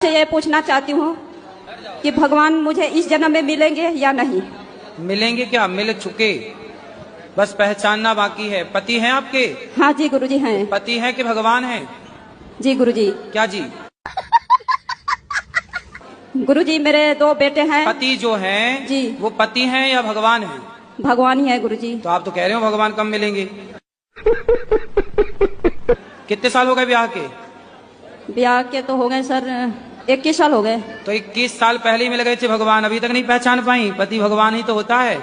से ये पूछना चाहती हूँ कि भगवान मुझे इस जन्म में मिलेंगे या नहीं। मिलेंगे क्या, मिल चुके, बस पहचानना बाकी है। पति हैं आपके? हाँ जी गुरुजी हैं। पति हैं कि भगवान हैं? जी गुरुजी। क्या जी? गुरुजी मेरे 2 बेटे हैं। पति जो हैं जी वो पति हैं या भगवान हैं? भगवान ही है गुरुजी। तो आप तो कह रहे हो भगवान कब मिलेंगे। कितने साल हो गए ब्याह के? ब्याह के तो हो गए सर 21 साल हो गए। तो 21 साल पहले ही मिल गए थे भगवान, अभी तक नहीं पहचान पाई? पति भगवान ही तो होता है।